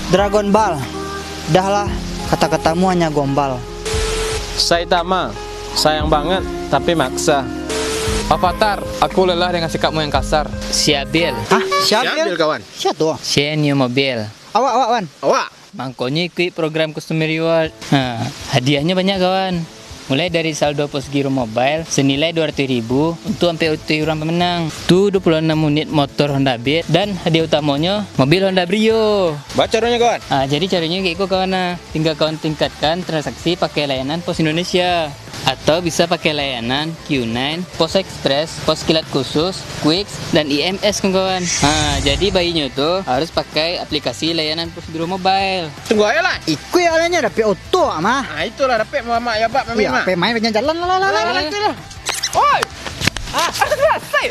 Dragon Ball. Dahlah, kata-katamu hanya gombal. Saitama, sayang banget tapi maksa. Avatar, aku lelah dengan sikapmu yang kasar. Siabil, Hah? Siapa? kawan. Siapa tuh? saya new mobil. Awak, Wan. Awak. Makanya ikut program customer reward. Hadiahnya banyak kawan. Mulai dari saldo pos giro mobile senilai 200.000 untuk sampai orang pemenang. Tu 26 unit motor Honda Beat dan hadiah utamanya mobil Honda Brio. Baca caranya kawan. Jadi caranya kayak itu kawan. Tinggal kawan tingkatkan transaksi pakai layanan Pos Indonesia. Atau bisa pakai layanan Q9, Pos Express, Pos Kilat Khusus, Quicks, dan IMS kawan. Jadi bayinya tuh harus pakai aplikasi layanan Pos Biro Mobile. Tunggu aja lah. Ikut yang lainnya dapat auto mah. Nah itulah dapat mama ya pak Iya, main jalan lah. Oi. Selesai.